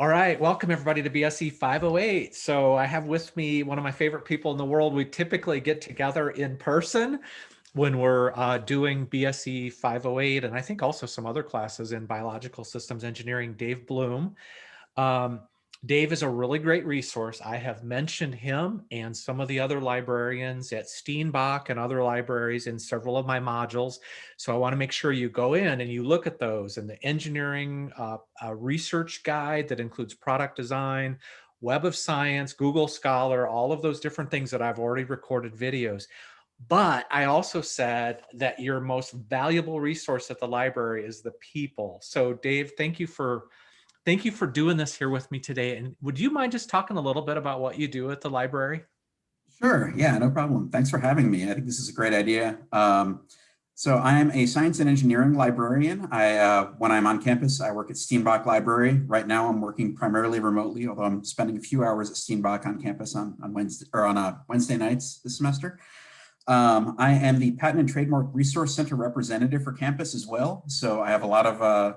All right, welcome everybody to BSE 508. So I have with me one of my favorite people in the world. We typically get together in person when we're doing BSE 508, and I think also some other classes in biological systems engineering, Dave Bloom. Um, Dave is a really great resource. I have mentioned him and some of the other librarians at Steenbach and other libraries in several of my modules. So I want to make sure you go in and you look at those, and the engineering research guide that includes product design, Web of Science, Google Scholar, all of those different things that I've already recorded videos. But I also said that your most valuable resource at the library is the people. So Dave, thank you for doing this here with me today. And would you mind just talking a little bit about what you do at the library? Sure. Yeah, no problem. Thanks for having me. I think this is a great idea. So I'm a science and engineering librarian. When I'm on campus, I work at Steenbach Library. Right now, I'm working primarily remotely, although I'm spending a few hours at Steenbach on campus on Wednesday or on Wednesday nights this semester. I am the Patent and Trademark Resource Center representative for campus as well. So I have a lot of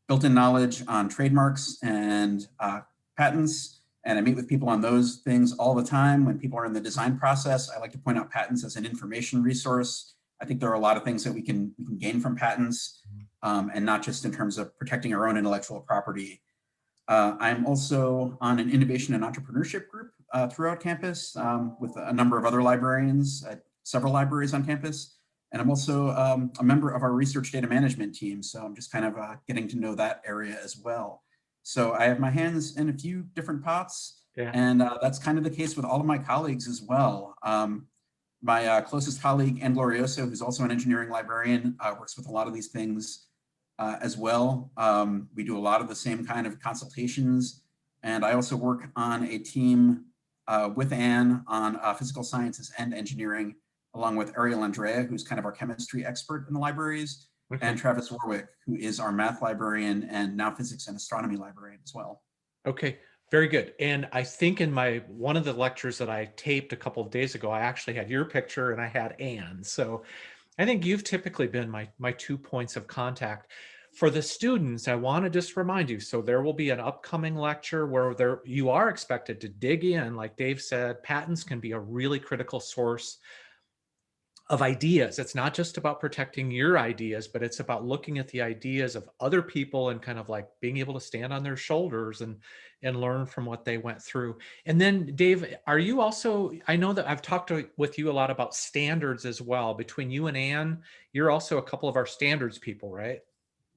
built-in knowledge on trademarks and patents, and I meet with people on those things all the time. When people are in the design process, I like to point out patents as an information resource. I think there are a lot of things that we can gain from patents, and not just in terms of protecting our own intellectual property. I'm also on an innovation and entrepreneurship group throughout campus with a number of other librarians at several libraries on campus. And I'm also a member of our research data management team. So I'm just kind of getting to know that area as well. So I have my hands in a few different pots, Yeah. and that's kind of the case with all of my colleagues as well. My closest colleague, Ann Glorioso, who's also an engineering librarian, works with a lot of these things as well. We do a lot of the same kind of consultations. And I also work on a team with Ann on physical sciences and engineering, along with Ariel Andrea, who's kind of our chemistry expert in the libraries, Okay. and Travis Warwick, who is our math librarian and now physics and astronomy librarian as well. Okay. Very good. And I think in one of the lectures that I taped a couple of days ago, I actually had your picture and I had Anne. So I think you've typically been my 2 points of contact. For the students, I want to just remind you, so there will be an upcoming lecture where you are expected to dig in. Like Dave said, patents can be a really critical source of ideas. It's not just about protecting your ideas, but it's about looking at the ideas of other people and kind of like being able to stand on their shoulders and learn from what they went through. And then Dave, are you also, I know that I've talked with you a lot about standards as well. Between you and Anne, you're also a couple of our standards people, right?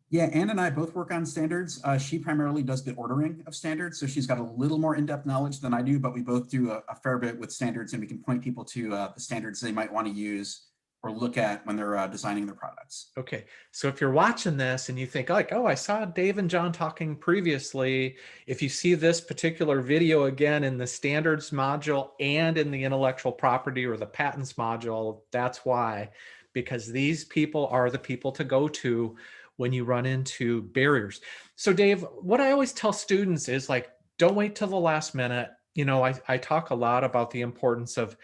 Yeah, Ann and I both work on standards. She primarily does the ordering of standards, so she's got a little more in-depth knowledge than I do, but we both do a fair bit with standards, and we can point people to the standards they might want to use or look at when they're designing their products. Okay, so if you're watching this and you think like, oh, I saw Dave and John talking previously, if you see this particular video again in the standards module and in the intellectual property or the patents module, that's why, because these people are the people to go to when you run into barriers. So Dave, what I always tell students is like, don't wait till the last minute. I talk a lot about the importance of,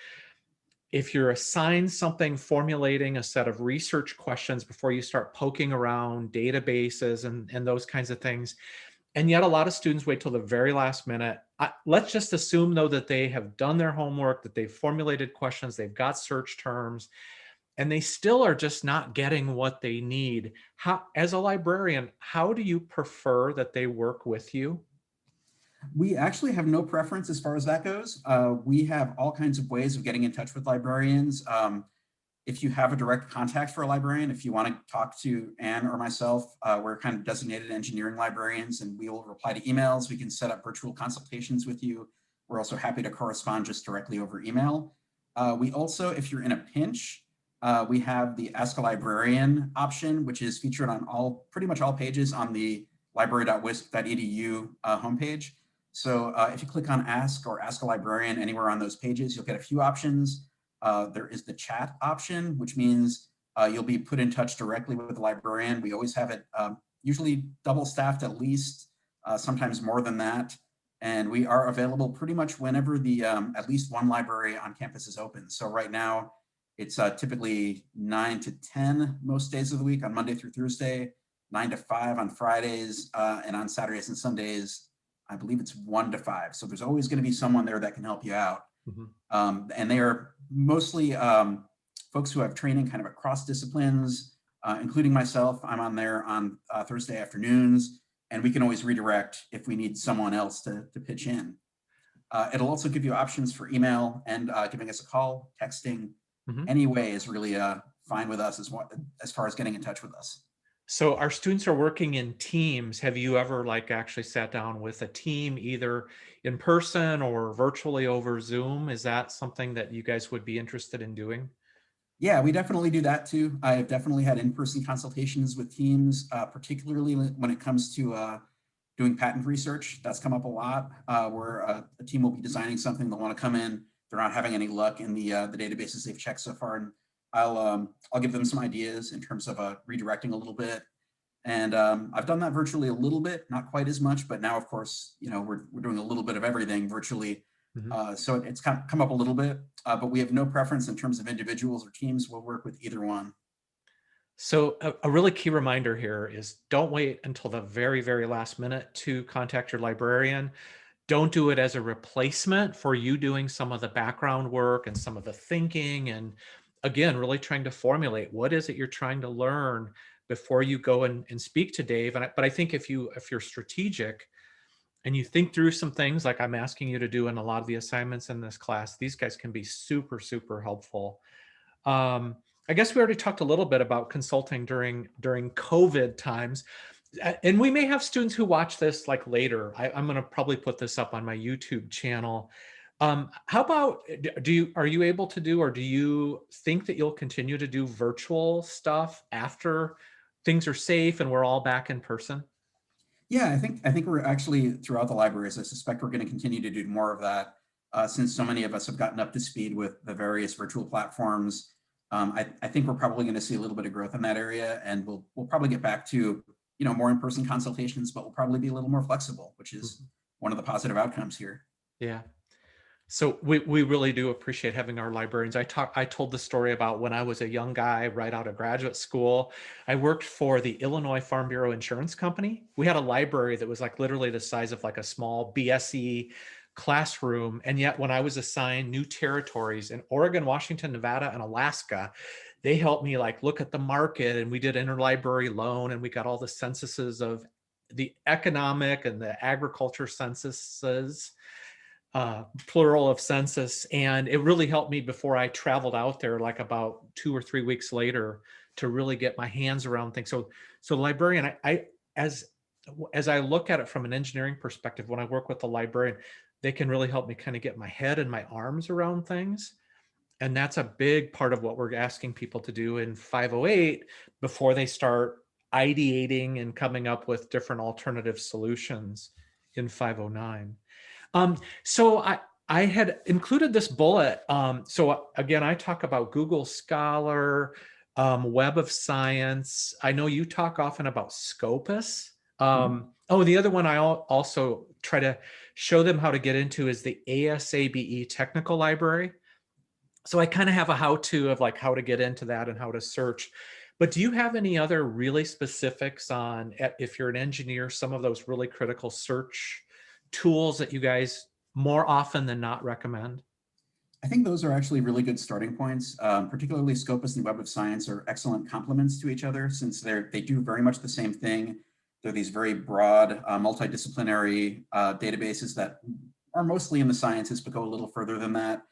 if you're assigned something, formulating a set of research questions before you start poking around databases and those kinds of things. And yet a lot of students wait till the very last minute. Let's just assume though that they have done their homework, that they've formulated questions, they've got search terms, and they still are just not getting what they need. As a librarian, how do you prefer that they work with you? We actually have no preference as far as that goes. We have all kinds of ways of getting in touch with librarians. If you have a direct contact for a librarian, if you want to talk to Anne or myself, we're kind of designated engineering librarians, and we will reply to emails. We can set up virtual consultations with you. We're also happy to correspond just directly over email. We also, if you're in a pinch, we have the Ask a Librarian option, which is featured on pretty much all pages on the library.wisc.edu homepage. So if you click on Ask or Ask a Librarian anywhere on those pages, you'll get a few options. There is the chat option, which means you'll be put in touch directly with the librarian. We always have it usually double staffed at least, sometimes more than that. And we are available pretty much whenever the at least one library on campus is open. So right now, it's typically 9 to 10 most days of the week on Monday through Thursday, 9 to 5 on Fridays, and on Saturdays and Sundays, I believe it's 1 to 5. So there's always going to be someone there that can help you out. Mhm. And they are mostly folks who have training kind of across disciplines, including myself. I'm on there on Thursday afternoons, and we can always redirect if we need someone else to pitch in. It'll also give you options for email and giving us a call, texting. Mhm. Any way is really fine with us as far as getting in touch with us. So our students are working in teams. Have you ever like actually sat down with a team either in person or virtually over Zoom? Is that something that you guys would be interested in doing? Yeah, we definitely do that too. I've definitely had in-person consultations with teams, particularly when it comes to doing patent research. That's come up a lot, where a team will be designing something, they'll want to come in, they're not having any luck in the databases they've checked so far, and I'll give them some ideas in terms of redirecting a little bit. And I've done that virtually a little bit, not quite as much, but now, of course, we're doing a little bit of everything virtually. Mhm. So it's kind of come up a little bit, but we have no preference in terms of individuals or teams. We'll work with either one. So a really key reminder here is don't wait until the very, very last minute to contact your librarian. Don't do it as a replacement for you doing some of the background work and some of the thinking. And again, really trying to formulate what is it you're trying to learn before you go and speak to Dave. But I think if you're strategic and you think through some things like I'm asking you to do in a lot of the assignments in this class, these guys can be super, super helpful. I guess we already talked a little bit about consulting during COVID times. And we may have students who watch this like later. I'm going to probably put this up on my YouTube channel. How about are you able to do, or do you think that you'll continue to do virtual stuff after things are safe and we're all back in person? Yeah, I think we're actually throughout the libraries. I suspect we're going to continue to do more of that since so many of us have gotten up to speed with the various virtual platforms. I think we're probably going to see a little bit of growth in that area, and we'll probably get back to more in-person consultations, but we'll probably be a little more flexible, which is Mhm. one of the positive outcomes here. Yeah. So we really do appreciate having our librarians. I told the story about when I was a young guy right out of graduate school. I worked for the Illinois Farm Bureau Insurance Company. We had a library that was like literally the size of like a small BSE classroom. And yet when I was assigned new territories in Oregon, Washington, Nevada, and Alaska, they helped me like look at the market, and we did interlibrary loan, and we got all the censuses of the economic and the agriculture censuses, plural of census. And it really helped me before I traveled out there, like about 2 or 3 weeks later, to really get my hands around things. So librarian, as as I look at it from an engineering perspective, when I work with the librarian, they can really help me kind of get my head and my arms around things. And that's a big part of what we're asking people to do in 508 before they start ideating and coming up with different alternative solutions in 509. So I had included this bullet. So again, I talk about Google Scholar, Web of Science. I know you talk often about Scopus. Mhm. Oh, the other one I also try to show them how to get into is the ASABE Technical Library. So I kind of have a how-to of like how to get into that and how to search. But do you have any other really specifics on, if you're an engineer, some of those really critical search tools that you guys more often than not recommend? I think those are actually really good starting points. Particularly Scopus and Web of Science are excellent complements to each other since they do very much the same thing. They're these very broad, multidisciplinary databases that are mostly in the sciences, but go a little further than that.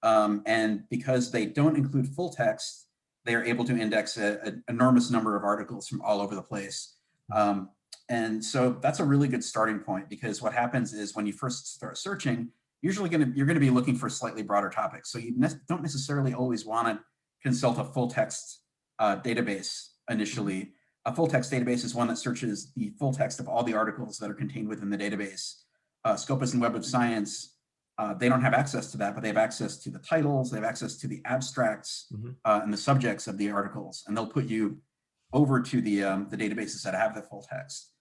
And because they don't include full text, they are able to index an enormous number of articles from all over the place. Um, and so that's a really good starting point, because what happens is when you first start searching, you're going to be looking for slightly broader topics. So you don't necessarily always want to consult a full text database Mhm. initially. A full text database is one that searches the full text of all the articles that are contained within the database. Scopus and Web of Science, they don't have access to that, but they have access to the titles, they have access to the abstracts Mhm. and the subjects of the articles, and they'll put you over to the databases that have the full text.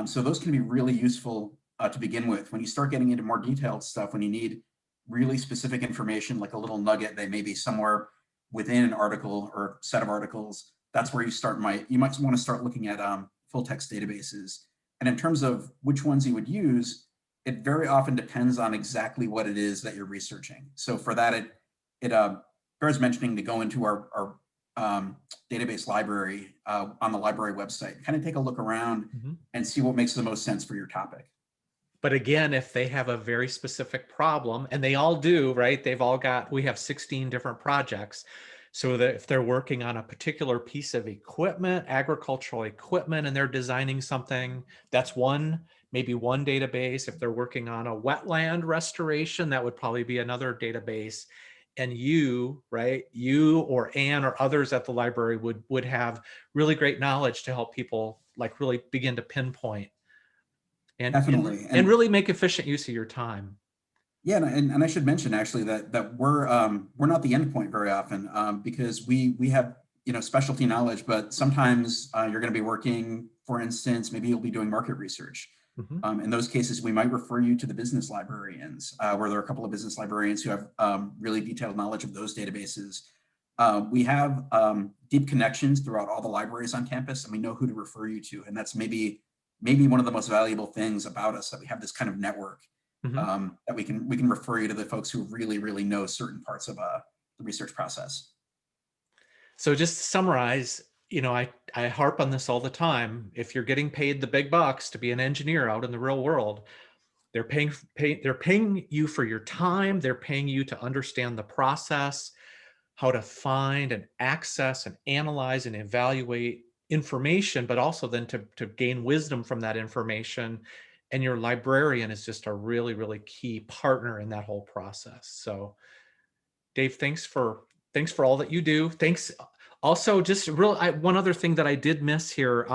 So those can be really useful to begin with. When you start getting into more detailed stuff, when you need really specific information, like a little nugget that may be somewhere within an article or set of articles, that's where you might want to start looking at full text databases. And in terms of which ones you would use, it very often depends on exactly what it is that you're researching. So for that, it bears mentioning to go into our database library on the library website, kind of take a look around and see what makes the most sense for your topic. But again, if they have a very specific problem, and they all do, right? We have 16 different projects. So that if they're working on a particular piece of equipment, agricultural equipment, and they're designing something, that's maybe one database. If they're working on a wetland restoration, that would probably be another database. And you, right, you or Anne or others at the library would have really great knowledge to help people like really begin to pinpoint Definitely. and really make efficient use of your time. Yeah, and I should mention actually that we're not the endpoint very often because we have specialty knowledge, but sometimes you're going to be working, for instance, maybe you'll be doing market research. In those cases, we might refer you to the business librarians, where there are a couple of business librarians who have really detailed knowledge of those databases. We have deep connections throughout all the libraries on campus, and we know who to refer you to, and that's maybe one of the most valuable things about us, that we have this kind of network. That we can refer you to the folks who really know certain parts of the research process. So just to summarize, I harp on this all the time. If you're getting paid the big bucks to be an engineer out in the real world, they're paying you for your time. They're paying you to understand the process, how to find and access and analyze and evaluate information, but also then to gain wisdom from that information. And your librarian is just a really key partner in that whole process. So Dave, thanks for all that you do. Thanks. Also, just one other thing that I did miss here,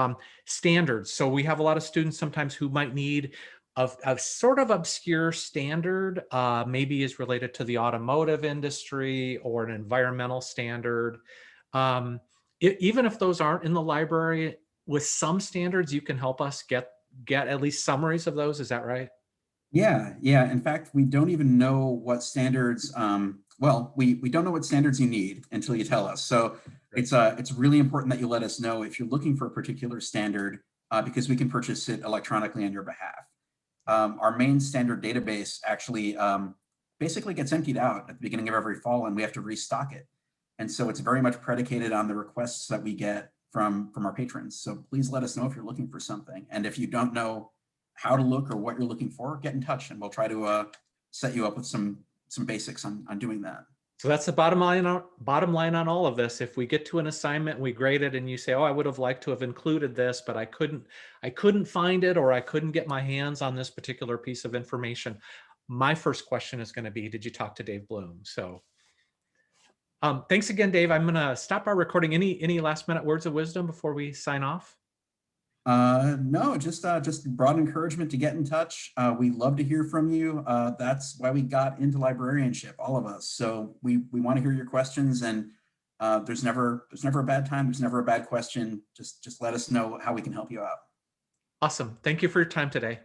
standards. So we have a lot of students sometimes who might need a sort of obscure standard, maybe is related to the automotive industry or an environmental standard. Even if those aren't in the library, with some standards, you can help us get at least summaries of those. Is that right? Yeah. In fact, we don't even know what standards. Well, we don't know what standards you need until you tell us. So it's really important that you let us know if you're looking for a particular standard, because we can purchase it electronically on your behalf. Our main standard database actually basically gets emptied out at the beginning of every fall, and we have to restock it. And so it's very much predicated on the requests that we get from our patrons. So please let us know if you're looking for something. And if you don't know how to look or what you're looking for, get in touch and we'll try to set you up with some basics on doing that. So that's the bottom line on all of this. If we get to an assignment, we grade it, and you say, "Oh, I would have liked to have included this, but I couldn't find it, or I couldn't get my hands on this particular piece of information," my first question is going to be, "Did you talk to Dave Bloom?" So thanks again, Dave. I'm going to stop our recording. Any last minute words of wisdom before we sign off? No, just broad encouragement to get in touch. We love to hear from you. That's why we got into librarianship, all of us. So we want to hear your questions, and there's never a bad time. There's never a bad question. Just let us know how we can help you out. Awesome. Thank you for your time today.